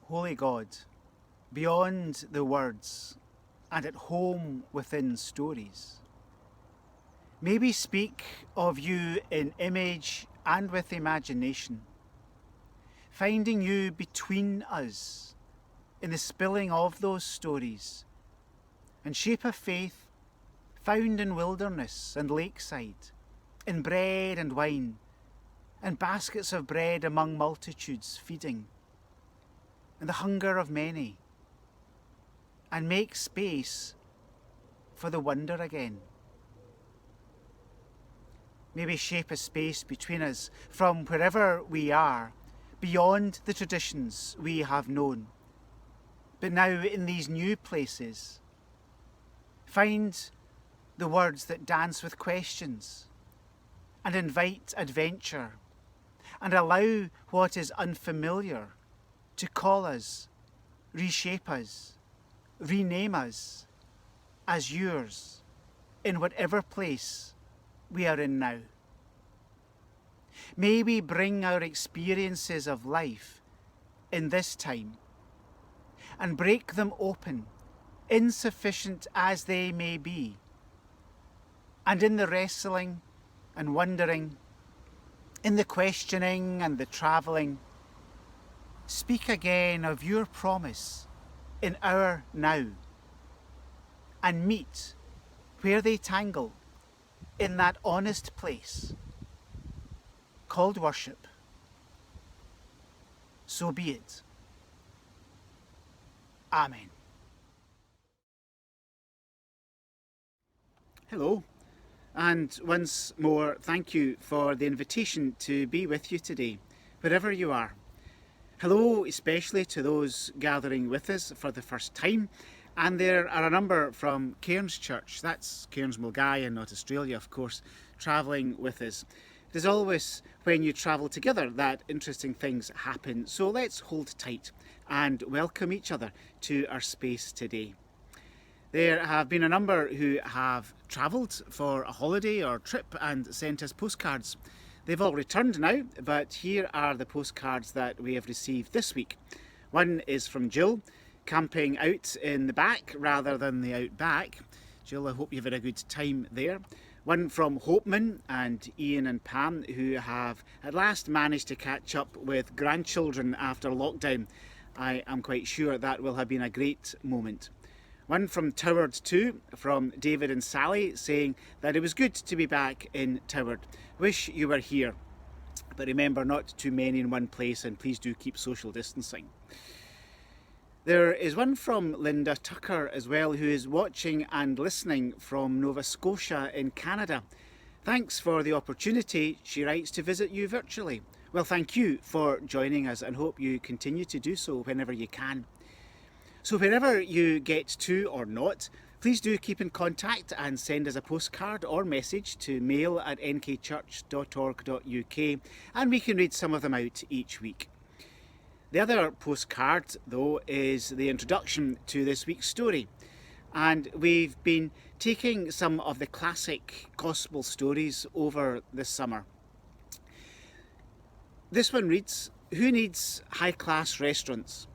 Holy God, beyond the words and at home within stories, may we speak of you in image and with imagination, finding you between us in the spilling of those stories, and shape a faith found in wilderness and lakeside, in bread and wine, and baskets of bread among multitudes feeding, and the hunger of many, and make space for the wonder again. May we shape a space between us from wherever we are, beyond the traditions we have known, but now in these new places, find the words that dance with questions and invite adventure and allow what is unfamiliar to call us, reshape us, rename us as yours in whatever place we are in now. May we bring our experiences of life in this time and break them open, insufficient as they may be, and in the wrestling and wondering, in the questioning and the travelling, speak again of your promise in our now, and meet where they tangle in that honest place called worship. So be it. Amen. Hello, and once more, thank you for the invitation to be with you today, wherever you are. Hello, especially to those gathering with us for the first time. And there are a number from Cairns Church, that's Cairns Mulgai and not Australia, of course, travelling with us. It is always when you travel together that interesting things happen, so let's hold tight and welcome each other to our space today. There have been a number who have travelled for a holiday or trip and sent us postcards. They've all returned now, but here are the postcards that we have received this week. One is from Jill, camping out in the back rather than the out back. Jill, I hope you've had a good time there. One from Hopeman and Ian and Pam, who have at last managed to catch up with grandchildren after lockdown. I am quite sure that will have been a great moment. One from Toward too, from David and Sally, saying that it was good to be back in Toward. Wish you were here, but remember, not too many in one place, and please do keep social distancing. There is one from Linda Tucker as well, who is watching and listening from Nova Scotia in Canada. Thanks for the opportunity, she writes, to visit you virtually. Well, thank you for joining us and hope you continue to do so whenever you can. So wherever you get to or not, please do keep in contact and send us a postcard or message to mail@nkchurch.org.uk, and we can read some of them out each week. The other postcard, though, is the introduction to this week's story. And we've been taking some of the classic gospel stories over this summer. This one reads, "Who needs high-class restaurants?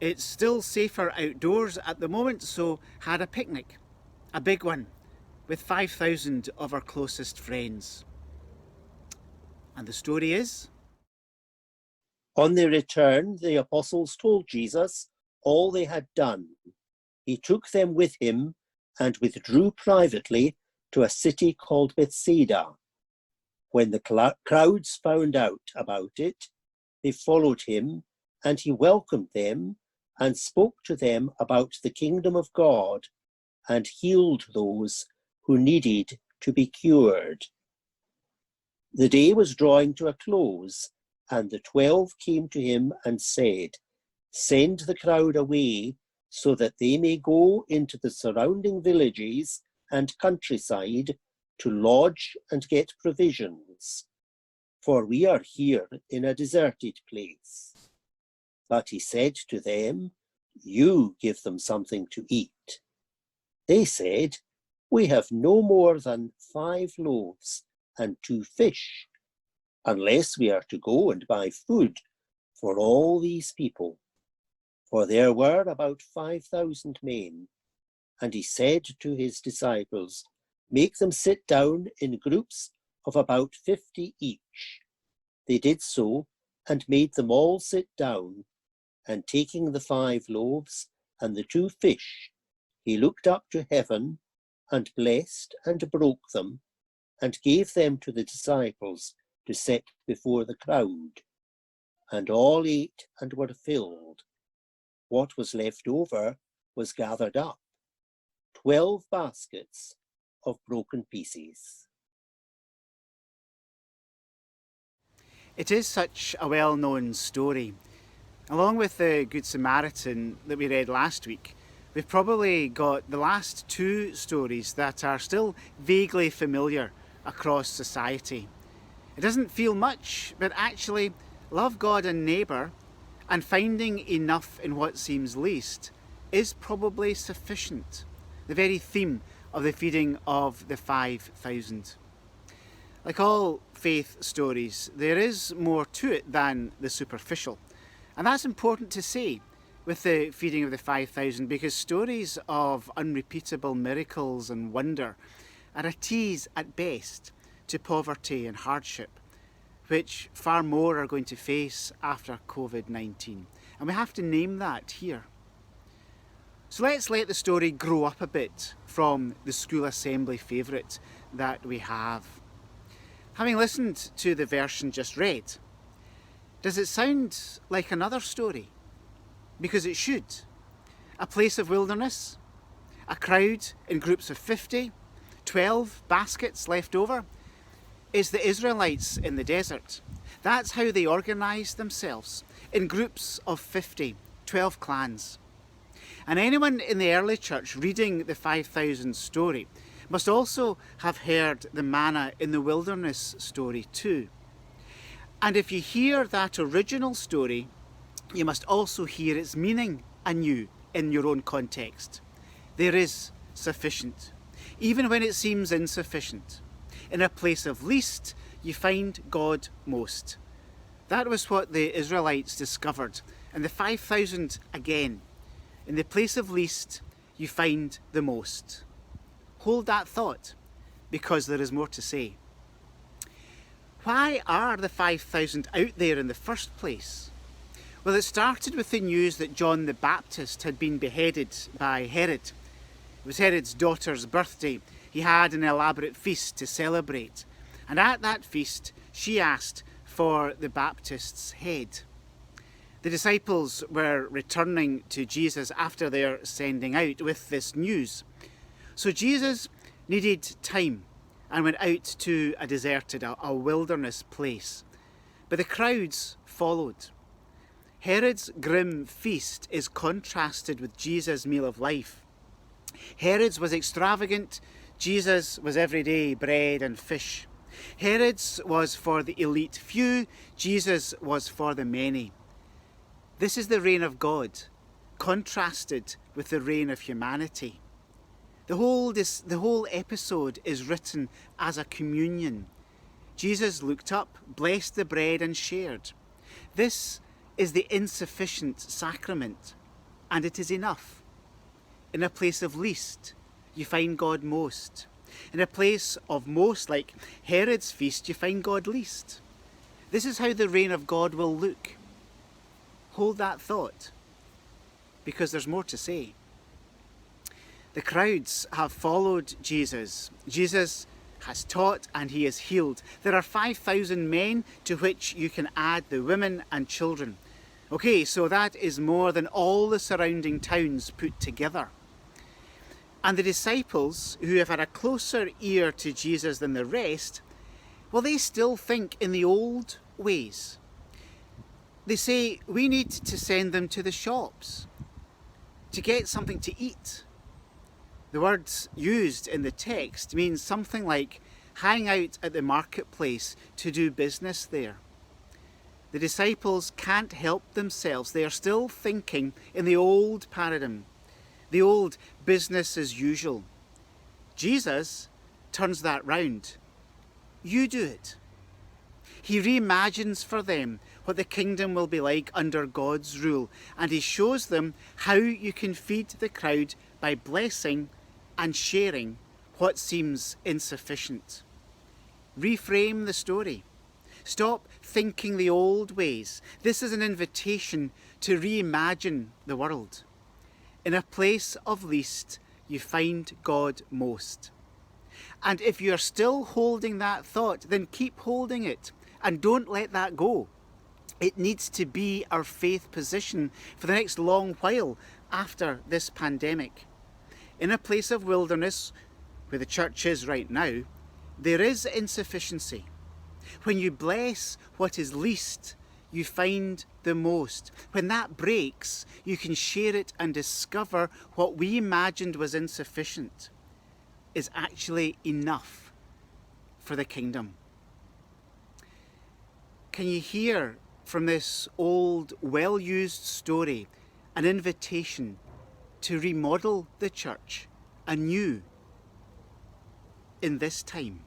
It's still safer outdoors at the moment, so had a picnic. A big one, with 5,000 of our closest friends." And the story is... On their return, the apostles told Jesus all they had done. He took them with him and withdrew privately to a city called Bethsaida. When the crowds found out about it, they followed him, and he welcomed them and spoke to them about the kingdom of God and healed those who needed to be cured. The day was drawing to a close, and the 12 came to him and said, "Send the crowd away so that they may go into the surrounding villages and countryside to lodge and get provisions, for we are here in a deserted place." But he said to them, "You give them something to eat." They said, "We have no more than 5 loaves and 2 fish, unless we are to go and buy food for all these people." for there were about 5,000 men. And he said to his disciples, "Make them sit down in groups of about 50 each." They did so, and made them all sit down. And taking the 5 loaves and the 2 fish, he looked up to heaven, and blessed and broke them, and gave them to the disciples to set before the crowd. And all ate and were filled. What was left over was gathered up, 12 baskets of broken pieces. It is such a well-known story. Along with the Good Samaritan that we read last week, we've probably got the last 2 stories that are still vaguely familiar across society. It doesn't feel much, but actually, love God and neighbour and finding enough in what seems least is probably sufficient. The very theme of the feeding of the 5,000. Like all faith stories, there is more to it than the superficial. And that's important to say with the feeding of the 5,000, because stories of unrepeatable miracles and wonder are a tease at best to poverty and hardship, which far more are going to face after COVID-19. And we have to name that here. So let's let the story grow up a bit from the school assembly favourite that we have. Having listened to the version just read, does it sound like another story? Because it should. A place of wilderness, a crowd in groups of 50, 12 baskets left over. It's the Israelites in the desert. That's how they organised themselves, in groups of 50, 12 clans. And anyone in the early church reading the 5,000 story must also have heard the manna in the wilderness story too. And if you hear that original story, you must also hear its meaning anew in your own context. There is sufficient, even when it seems insufficient. In a place of least, you find God most. That was what the Israelites discovered, and the 5,000 again. In the place of least, you find the most. Hold that thought, because there is more to say. Why are the 5,000 out there in the first place? Well, it started with the news that John the Baptist had been beheaded by Herod. It was Herod's daughter's birthday. He had an elaborate feast to celebrate. And at that feast, she asked for the Baptist's head. The disciples were returning to Jesus after their sending out with this news. So Jesus needed time and went out to a deserted, a wilderness place. But the crowds followed. Herod's grim feast is contrasted with Jesus' meal of life. Herod's was extravagant, Jesus was everyday bread and fish. Herod's was for the elite few, Jesus was for the many. This is the reign of God, contrasted with the reign of humanity. The whole episode is written as a communion. Jesus looked up, blessed the bread and shared. This is the insufficient sacrament, and it is enough. In a place of least, you find God most. In a place of most, like Herod's feast, you find God least. This is how the reign of God will look. Hold that thought, because there's more to say. The crowds have followed Jesus. Jesus has taught and he has healed. There are 5,000 men to which you can add the women and children. Okay, so that is more than all the surrounding towns put together. And the disciples, who have had a closer ear to Jesus than the rest, well, they still think in the old ways. They say, we need to send them to the shops to get something to eat. The words used in the text mean something like hang out at the marketplace to do business there. The disciples can't help themselves. They are still thinking in the old paradigm, the old business as usual. Jesus turns that round. You do it. He reimagines for them what the kingdom will be like under God's rule, and he shows them how you can feed the crowd by blessing and sharing what seems insufficient. Reframe the story. Stop thinking the old ways. This is an invitation to reimagine the world. In a place of least, you find God most. And if you're still holding that thought, then keep holding it and don't let that go. It needs to be our faith position for the next long while after this pandemic. In a place of wilderness, where the church is right now, there is insufficiency. When you bless what is least, you find the most. When that breaks, you can share it and discover what we imagined was insufficient is actually enough for the kingdom. Can you hear from this old, well-used story an invitation to remodel the church anew in this time?